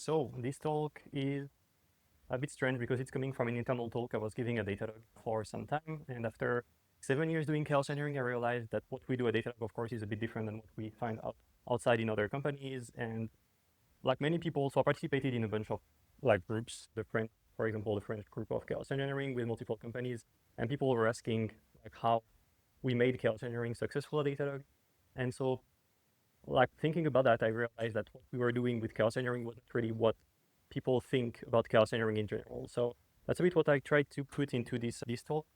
So this talk is a bit strange because it's coming from an internal talk I was giving at Datadog for some time. And after 7 years doing chaos engineering, I realized that what we do at Datadog, of course, is a bit different than what we find outside in other companies. And like many people, so I participated in a bunch of like groups, for example, the French group of chaos engineering with multiple companies. And people were asking like how we made chaos engineering successful at Datadog. And so like thinking about that, I realized that what we were doing with chaos engineering wasn't really what people think about chaos engineering in general. So that's a bit what I tried to put into this talk.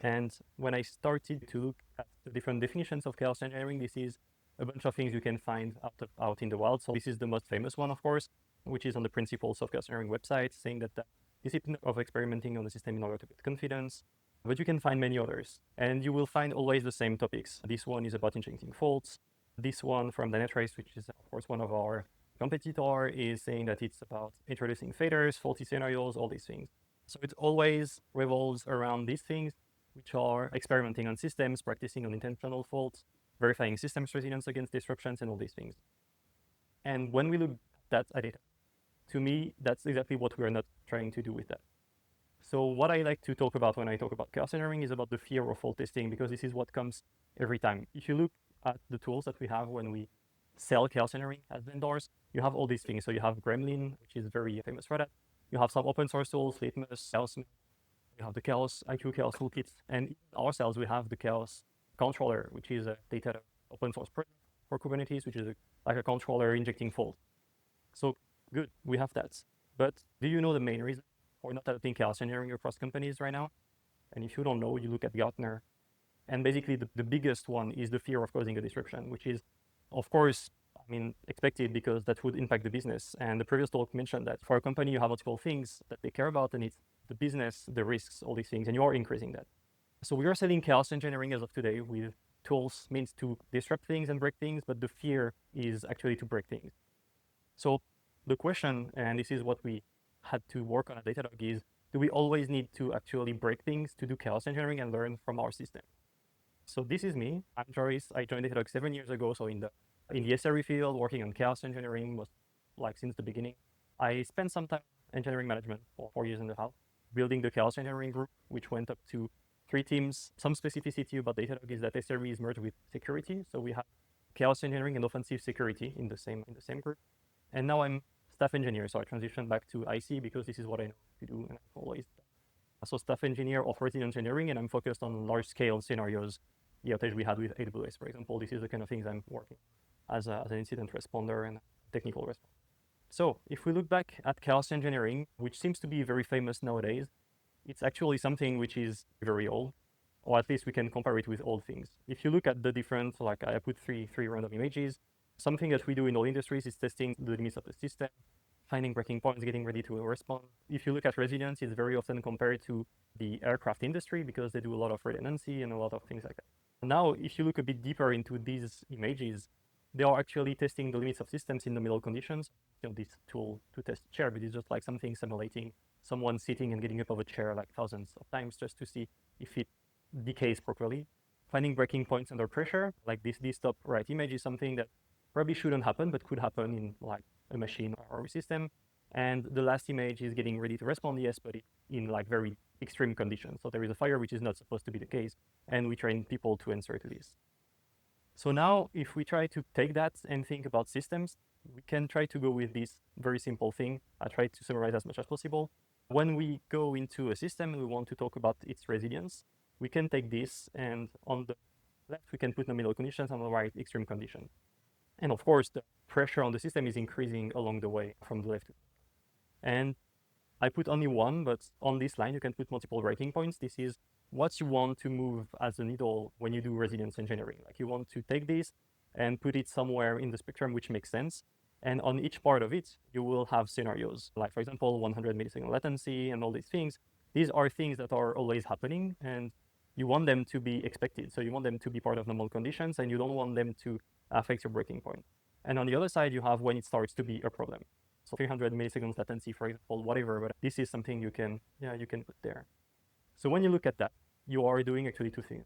And when I started to look at the different definitions of chaos engineering, this is a bunch of things you can find out in the wild. So this is the most famous one, of course, which is on the Principles of Chaos Engineering website, saying that the discipline of experimenting on the system in order to get confidence. But you can find many others, and you will find always the same topics. This one is about injecting faults. This one from the Netrace, which is of course one of our competitor, is saying that it's about introducing faders, faulty scenarios, all these things. So it always revolves around these things, which are experimenting on systems, practicing on intentional faults, verifying systems resilience against disruptions, and all these things. And when we look at that data, to me, that's exactly what we're not trying to do with that. So what I like to talk about when I talk about chaos engineering is about the fear of fault testing, because this is what comes every time. If you look at the tools that we have when we sell chaos engineering as vendors, you have all these things. So you have Gremlin, which is very famous for that. You have some open source tools, Litmus, Chaos. You have the Chaos IQ Chaos Toolkit, and ourselves we have the Chaos Controller, which is a data open source project for Kubernetes, which is like a controller injecting fault. So good, we have that. But do you know the main reason for not adopting chaos engineering across companies right now? And if you don't know, you look at Gartner. And basically the biggest one is the fear of causing a disruption, which is, of course, expected because that would impact the business. And the previous talk mentioned that for a company, you have multiple things that they care about, and it's the business, the risks, all these things, and you are increasing that. So we are selling chaos engineering as of today with tools means to disrupt things and break things, but the fear is actually to break things. So the question, and this is what we had to work on at Datadog, is do we always need to actually break things to do chaos engineering and learn from our system? So this is me. I'm Joris. I joined Datadog 7 years ago. So in the SRE field, working on chaos engineering was like since the beginning. I spent some time engineering management for 4 years and a half, building the chaos engineering group, which went up to 3 teams. Some specificity about Datadog is that SRE is merged with security. So we have chaos engineering and offensive security in the same group. And now I'm staff engineer. So I transitioned back to IC because this is what I know to do, and I've always done. So staff engineer of routine engineering, and I'm focused on large scale scenarios. The outage we had with AWS, for example, this is the kind of things I'm working as an incident responder and technical response. So if we look back at chaos engineering, which seems to be very famous nowadays, it's actually something which is very old, or at least we can compare it with old things. If you look at the different, like I put three random images, something that we do in all industries is testing the limits of the system, finding breaking points, getting ready to respond. If you look at resilience, it's very often compared to the aircraft industry because they do a lot of redundancy and a lot of things like that. Now, if you look a bit deeper into these images, they are actually testing the limits of systems in the middle conditions. This tool to test chair, but it's just like something simulating someone sitting and getting up of a chair like thousands of times just to see if it decays properly. Finding breaking points under pressure, like this top right image, is something that probably shouldn't happen, but could happen in like a machine or a system. And the last image is getting ready to respond, yes, but in like very extreme conditions. So there is a fire, which is not supposed to be the case, and we train people to answer to this. So now, if we try to take that and think about systems, we can try to go with this very simple thing. I try to summarize as much as possible. When we go into a system and we want to talk about its resilience, we can take this, and on the left, we can put nominal conditions, on the right, extreme conditions. And of course, the pressure on the system is increasing along the way from the left. And I put only one, but on this line, you can put multiple breaking points. This is what you want to move as a needle when you do resilience engineering. Like you want to take this and put it somewhere in the spectrum, which makes sense. And on each part of it, you will have scenarios, like for example, 100 millisecond latency and all these things. These are things that are always happening, and you want them to be expected. So you want them to be part of normal conditions, and you don't want them to affect your breaking point. And on the other side, you have when it starts to be a problem. So 300 milliseconds latency, for example, whatever, but this is something you can put there. So when you look at that, you are doing actually 2 things.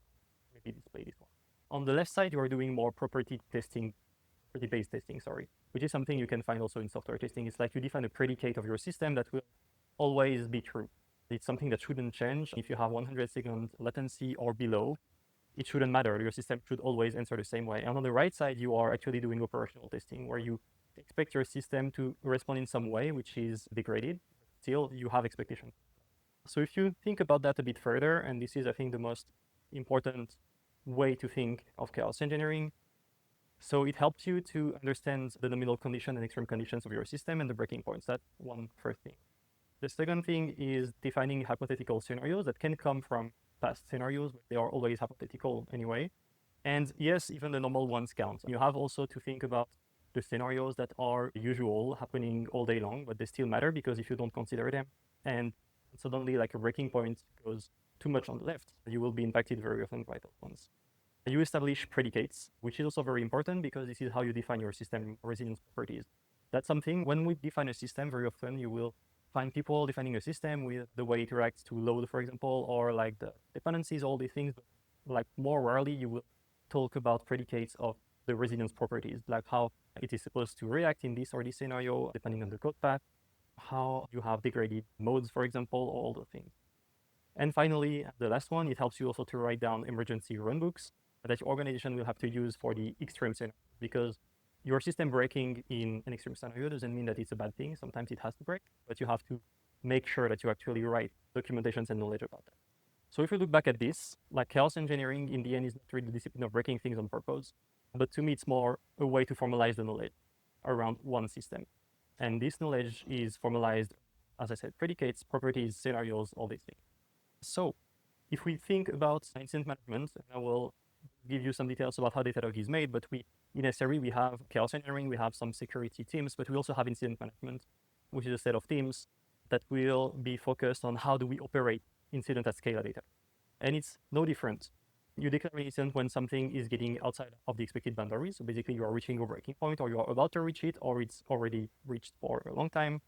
Maybe display this one. On the left side, you are doing more property-based testing, sorry. which is something you can find also in software testing. It's like you define a predicate of your system that will always be true. It's something that shouldn't change. If you have 100-second latency or below, it shouldn't matter. Your system should always answer the same way. And on the right side, you are actually doing operational testing, where you expect your system to respond in some way, which is degraded. Still, you have expectations. So if you think about that a bit further, and this is, I think, the most important way to think of chaos engineering. So it helps you to understand the nominal condition and extreme conditions of your system and the breaking points. That's one first thing. The second thing is defining hypothetical scenarios that can come from past scenarios, but they are always hypothetical anyway. And yes, even the normal ones count. You have also to think about the scenarios that are usual, happening all day long, but they still matter, because if you don't consider them and suddenly like a breaking point goes too much on the left, you will be impacted very often by those ones. You establish predicates, which is also very important, because this is how you define your system resilience properties. That's something, when we define a system, very often you will find people defining a system with the way it interacts to load, for example, or like the dependencies, all these things. But like more rarely, you will talk about predicates of the resilience properties, like how it is supposed to react in this or this scenario, depending on the code path, how you have degraded modes, for example, all those things. And finally, the last one, it helps you also to write down emergency runbooks that your organization will have to use for the extreme scenario, because your system breaking in an extreme scenario doesn't mean that it's a bad thing. Sometimes it has to break, but you have to make sure that you actually write documentations and knowledge about that. So if you look back at this, like chaos engineering in the end is not really the discipline of breaking things on purpose, but to me it's more a way to formalize the knowledge around one system. And this knowledge is formalized, as I said, predicates, properties, scenarios, all these things. So if we think about incident management, and I will give you some details about how Datadog is made, but in SRE, we have chaos engineering, we have some security teams, but we also have incident management, which is a set of teams that will be focused on how do we operate incident at scale at Datadog. And it's no different. You declare an incident when something is getting outside of the expected boundaries. So basically, you are reaching a breaking point, or you are about to reach it, or it's already reached for a long time.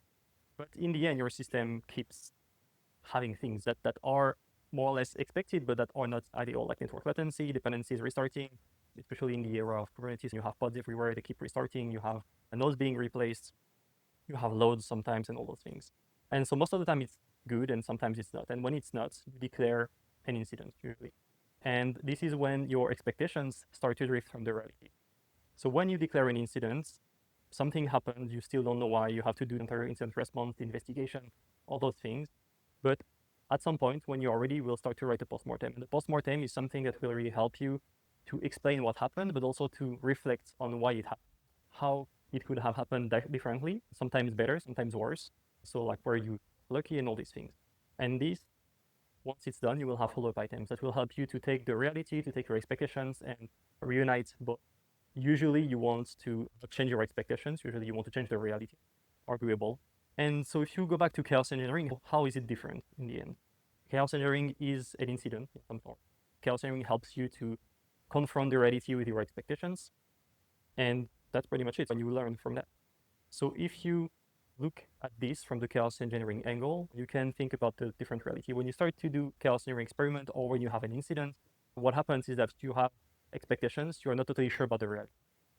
But in the end, your system keeps having things that are more or less expected, but that are not ideal, like network latency, dependencies restarting, especially in the era of Kubernetes. You have pods everywhere, they keep restarting, you have nodes being replaced, you have loads sometimes, and all those things. And so most of the time it's good, and sometimes it's not. And when it's not, you declare an incident usually. And this is when your expectations start to drift from the reality. So when you declare an incident, something happens, you still don't know why, you have to do entire incident response, investigation, all those things. But at some point, when you're ready, we'll start to write a postmortem. And the postmortem is something that will really help you to explain what happened, but also to reflect on why it happened, how it could have happened differently, sometimes better, sometimes worse. So like, were you lucky, and all these things. And this, once it's done, you will have follow-up items that will help you to take the reality, to take your expectations, and reunite both. Usually you want to change your expectations. Usually you want to change the reality, arguable. And so if you go back to chaos engineering, how is it different in the end? Chaos engineering is an incident in some form. Chaos engineering helps you to confront the reality with your expectations. And that's pretty much it. And you learn from that. So if you look at this from the chaos engineering angle, you can think about the different reality. When you start to do chaos engineering experiment, or when you have an incident, what happens is that you have expectations, you are not totally sure about the reality.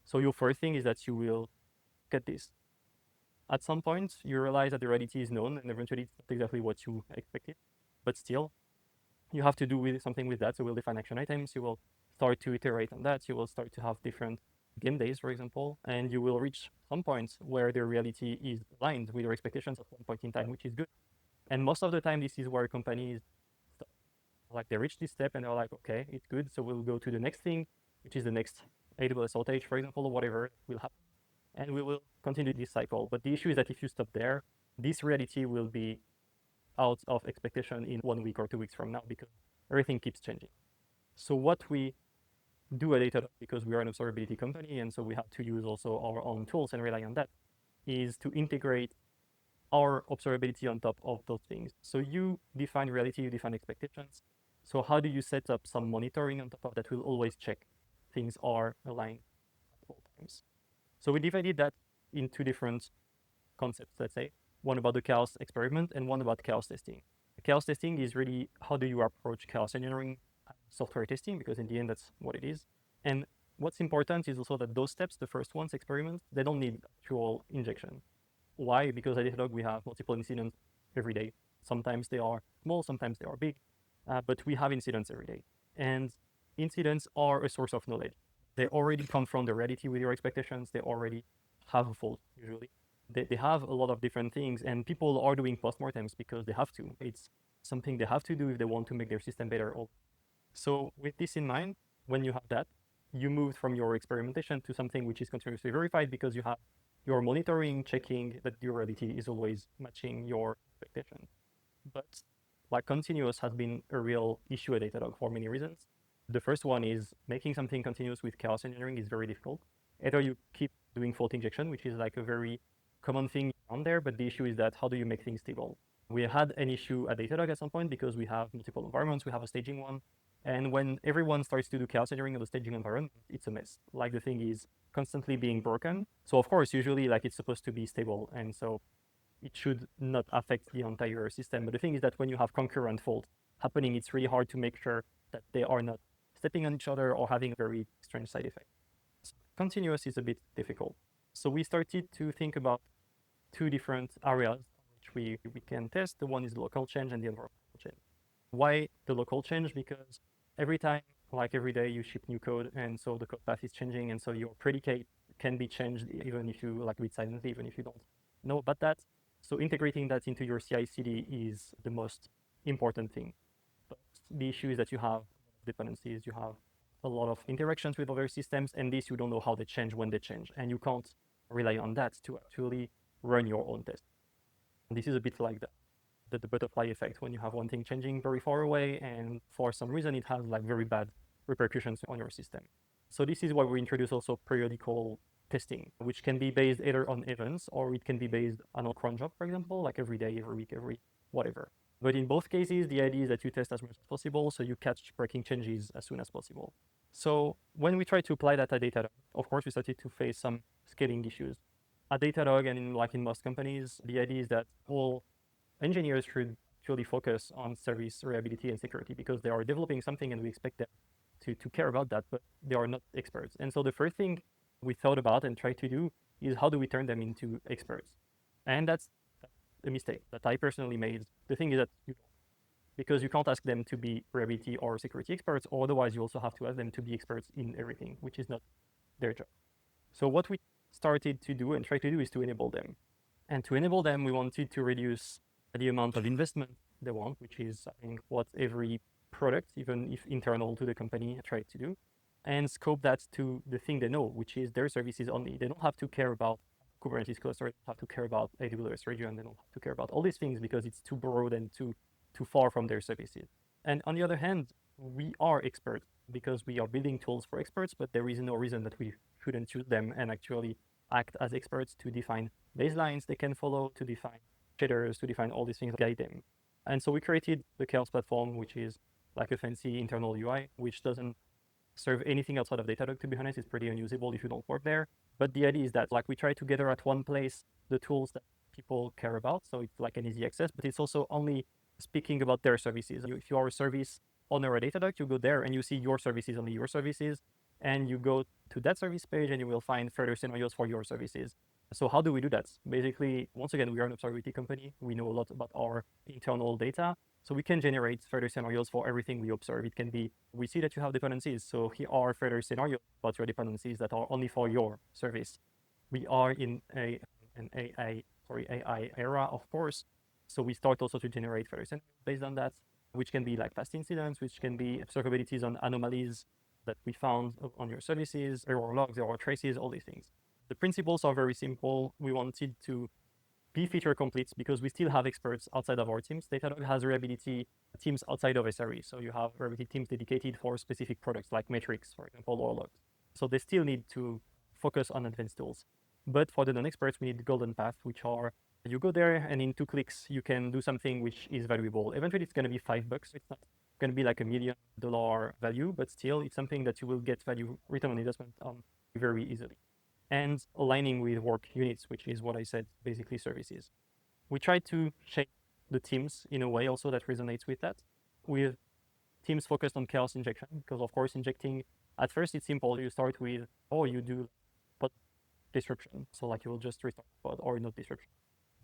So your first thing is that you will get this. At some point, you realize that the reality is known, and eventually it's not exactly what you expected, but still, you have to do something with that. So we'll define action items, you will start to iterate on that, you will start to have different game days, for example, and you will reach some point where the reality is aligned with your expectations at one point in time, which is good. And most of the time, this is where companies stop. Like, they reach this step and they're like, okay, it's good, so we'll go to the next thing, which is the next AWS outage, for example, or whatever will happen. And we will continue this cycle. But the issue is that if you stop there, this reality will be out of expectation in 1 week or 2 weeks from now, because everything keeps changing. So what we do at Datadog, because we are an observability company, and so we have to use also our own tools and rely on that, is to integrate our observability on top of those things. So you define reality, you define expectations. So how do you set up some monitoring on top of that will always check things are aligned at all times? So we divided that in two different concepts, let's say. One about the chaos experiment and one about chaos testing. Chaos testing is really how do you approach chaos engineering software testing, because in the end, that's what it is. And what's important is also that those steps, the first ones, experiments, they don't need actual injection. Why? Because at Datadog, we have multiple incidents every day. Sometimes they are small, sometimes they are big, but we have incidents every day. And incidents are a source of knowledge. They already confront the reality with your expectations. They already have a fault, usually. They have a lot of different things, and people are doing postmortems because they have to. It's something they have to do if they want to make their system better. So with this in mind, when you have that, you move from your experimentation to something which is continuously verified because you have your monitoring, checking that your reality is always matching your expectation. But like continuous has been a real issue at Datadog for many reasons. The first one is making something continuous with chaos engineering is very difficult. Either you keep doing fault injection, which is like a very common thing on there, but the issue is that how do you make things stable? We had an issue at Datadog at some point because we have multiple environments, we have a staging one, and when everyone starts to do chaos engineering on the staging environment, it's a mess. Like the thing is constantly being broken. So of course, usually like it's supposed to be stable, and so it should not affect the entire system. But the thing is that when you have concurrent faults happening, it's really hard to make sure that they are not stepping on each other or having a very strange side effect. So continuous is a bit difficult. So we started to think about two different areas which we can test. The one is the local change and the environmental change. Why the local change? Because every time, like every day, you ship new code, and so the code path is changing, and so your predicate can be changed even if you like read silently, even if you don't know about that. So integrating that into your CI/CD is the most important thing. But the issue is that you have dependencies, you have a lot of interactions with other systems, and this you don't know how they change when they change, and you can't rely on that to actually run your own test. This is a bit like the butterfly effect when you have one thing changing very far away, and for some reason it has like very bad repercussions on your system. So this is why we introduce also periodical testing, which can be based either on events or it can be based on a cron job, for example, like every day, every week, every whatever. But in both cases, the idea is that you test as much as possible, so you catch breaking changes as soon as possible. So when we try to apply that at Datadog, of course, we started to face some scaling issues. At Datadog and in most companies, the idea is that all engineers should actually focus on service reliability and security because they are developing something and we expect them to care about that, but they are not experts. And so the first thing we thought about and tried to do is how do we turn them into experts? And that's a mistake that I personally made. The thing is that because you can't ask them to be reliability or security experts, or otherwise you also have to ask them to be experts in everything, which is not their job. So what we started to do and try to do is to enable them. And to enable them, we wanted to reduce the amount of investment they want, which is, I think, what every product, even if internal to the company, tried to do, and scope that to the thing they know, which is their services only. They don't have to care about Kubernetes cluster, they don't have to care about AWS region, they don't have to care about all these things because it's too broad and too far from their services. And on the other hand, we are experts because we are building tools for experts, but there is no reason that we shouldn't choose them and actually act as experts to define baselines they can follow, to define shaders, to define all these things, guide them. And so we created the Chaos platform, which is like a fancy internal UI, which doesn't serve anything outside of Datadog. To be honest, it's pretty unusable if you don't work there. But the idea is that like we try to gather at one place the tools that people care about. So it's like an easy access, but it's also only speaking about their services. If you are a service owner at Datadog, you go there and you see your services, only your services, and you go to that service page and you will find further scenarios for your services. So how do we do that? Basically, once again, we are an observability company. We know a lot about our internal data. So we can generate further scenarios for everything we observe. It can be, we see that you have dependencies. So here are further scenarios about your dependencies that are only for your service. We are in an AI era, of course. So we start also to generate further scenarios based on that, which can be like past incidents, which can be observabilities on anomalies that we found on your services, error logs, error traces, all these things. The principles are very simple. We wanted to be feature complete because we still have experts outside of our teams. Datadog has reliability teams outside of SRE. So you have reliability teams dedicated for specific products like metrics, for example, or logs. So they still need to focus on advanced tools. But for the non-experts, we need the golden path, which are you go there and in 2 clicks, you can do something which is valuable. Eventually, it's going to be $5. It's not going to be like $1 million value, but still, it's something that you will get value return on investment on very easily. And aligning with work units, which is what I said, basically services. We try to shape the teams in a way also that resonates with that, with teams focused on chaos injection, because of course injecting At first, it's simple. You start with, oh, you do pod description. So like you will just restart the pod or not description.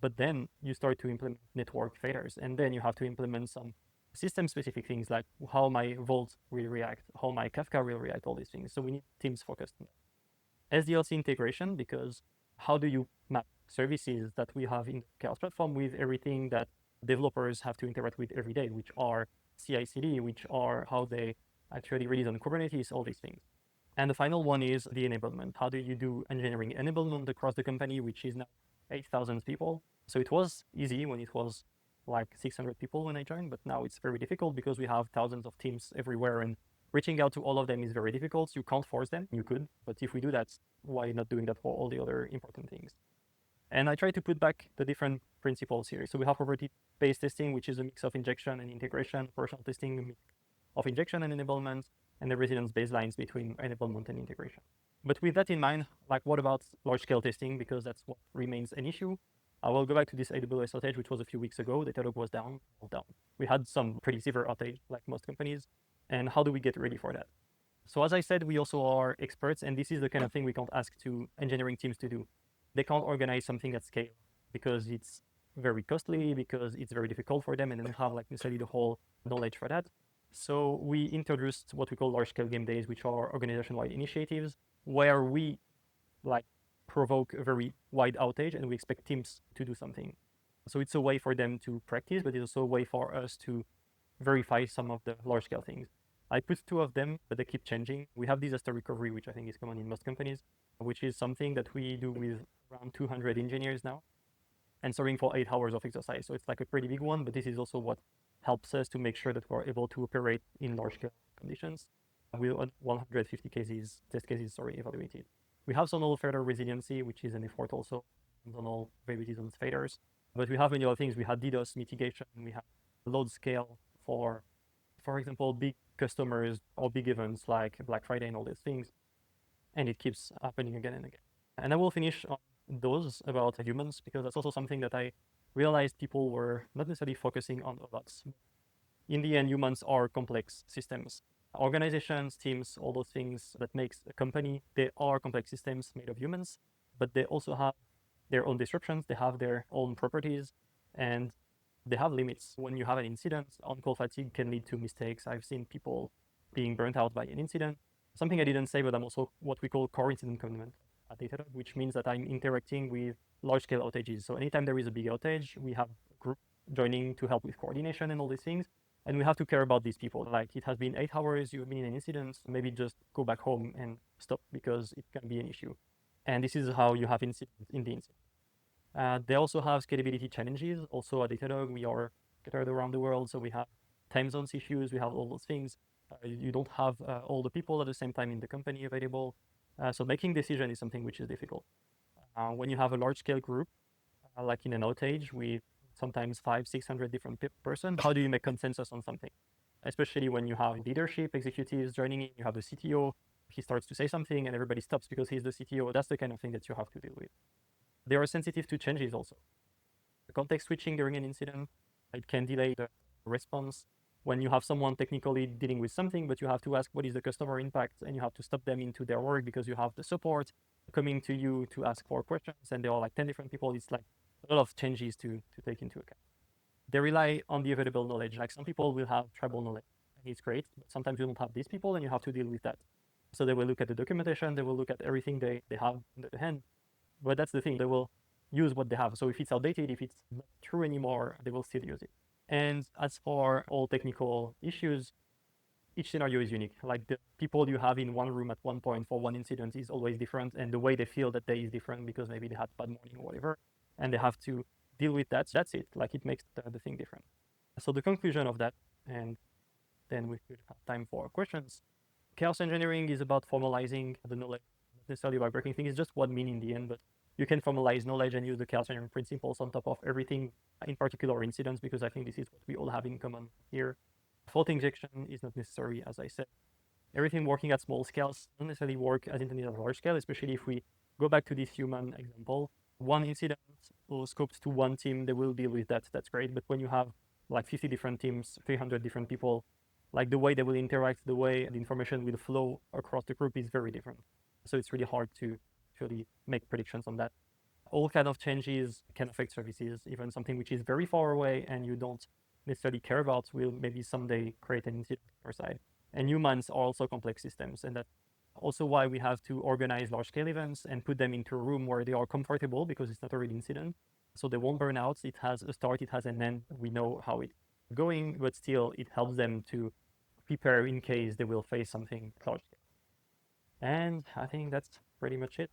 But then you start to implement network failures. And then you have to implement some system specific things like how my Vault will react, how my Kafka will react, all these things. So we need teams focused on that. SDLC integration, because how do you map services that we have in the Chaos platform with everything that developers have to interact with every day, which are CI/CD, which are how they actually release on Kubernetes, all these things. And the final one is the enablement. How do you do engineering enablement across the company, which is now 8,000 people? So it was easy when it was like 600 people when I joined, but now it's very difficult because we have thousands of teams everywhere, and reaching out to all of them is very difficult. You can't force them. You could, but if we do that, why not doing that for all the other important things? And I try to put back the different principles here. So we have property-based testing, which is a mix of injection and integration, operational testing, a mix of injection and enablement, and the resilience baselines between enablement and integration. But with that in mind, like what about large-scale testing? Because that's what remains an issue. I will go back to this AWS outage, which was a few weeks ago. Datadog was down. We had some pretty severe outage, like most companies. And how do we get ready for that? So as I said, we also are experts, and this is the kind of thing we can't ask to engineering teams to do. They can't organize something at scale because it's very costly, because it's very difficult for them, and they don't have like necessarily the whole knowledge for that. So we introduced what we call large-scale game days, which are organization-wide initiatives where we like provoke a very wide outage and we expect teams to do something. So it's a way for them to practice, but it's also a way for us to verify some of the large-scale things. I put two of them, but they keep changing. We have disaster recovery, which I think is common in most companies, which is something that we do with around 200 engineers now and serving for 8 hours of exercise. So it's like a pretty big one, but this is also what helps us to make sure that we're able to operate in large-scale conditions with 150 test cases evaluated. We have zonal failure resiliency, which is an effort also on zonal variabilities on failures. But we have many other things. We had DDoS mitigation. We have load scale for example, big customers or big events like Black Friday and all these things. And it keeps happening again and again. And I will finish on those about humans, because that's also something that I realized people were not necessarily focusing on a lot. In the end, humans are complex systems. Organizations, teams, all those things that makes a company, they are complex systems made of humans, but they also have their own disruptions, they have their own properties, and they have limits. When you have an incident, on-call fatigue can lead to mistakes. I've seen people being burnt out by an incident. Something I didn't say, but I'm also what we call core incident commandment at Datadog, which means that I'm interacting with large-scale outages. So anytime there is a big outage, we have a group joining to help with coordination and all these things. And we have to care about these people. Like, it has been 8 hours, you've been in an incident, maybe just go back home and stop because it can be an issue. And this is how you have incidents in the incident. They also have scalability challenges. Also at Datadog, we are scattered around the world, so we have time zones issues, we have all those things. You don't have all the people at the same time in the company available. So making decision is something which is difficult. When you have a large-scale group, like in an outage with sometimes 500-600 different persons, how do you make consensus on something? Especially when you have leadership executives joining in, you have the CTO, he starts to say something and everybody stops because he's the CTO. That's the kind of thing that you have to deal with. They are sensitive to changes also. The context switching during an incident, it can delay the response. When you have someone technically dealing with something, but you have to ask what is the customer impact, and you have to stop them into their work because you have the support coming to you to ask for questions, and there are like 10 different people. It's like a lot of changes to take into account. They rely on the available knowledge. Like, some people will have tribal knowledge, and it's great, but sometimes you don't have these people and you have to deal with that. So they will look at the documentation, they will look at everything they have in the hand. But that's the thing, they will use what they have. So if it's outdated, if it's not true anymore, they will still use it. And as for all technical issues, each scenario is unique. Like, the people you have in one room at one point for one incident is always different, and the way they feel that day is different because maybe they had a bad morning or whatever, and they have to deal with that. That's it. Like, it makes the thing different. So the conclusion of that, and then we could have time for questions. Chaos engineering is about formalizing the knowledge, not necessarily by breaking things. It's just what mean in the end, but you can formalize knowledge and use the chaos engineering principles on top of everything, in particular incidents, because I think this is what we all have in common here. Fault injection is not necessary, as I said. Everything working at small scales doesn't necessarily work as intended at large scale, especially if we go back to this human example. One incident or scoped to one team, they will deal with that. That's great. But when you have like 50 different teams, 300 different people, like the way they will interact, the way the information will flow across the group is very different. So it's really hard to actually make predictions on that. All kind of changes can affect services. Even something which is very far away and you don't necessarily care about will maybe someday create an incident on your side. And humans are also complex systems, and that's also why we have to organize large-scale events and put them into a room where they are comfortable, because it's not a real incident. So they won't burn out. It has a start, it has an end. We know how it's going, but still it helps them to prepare in case they will face something large. And I think that's pretty much it.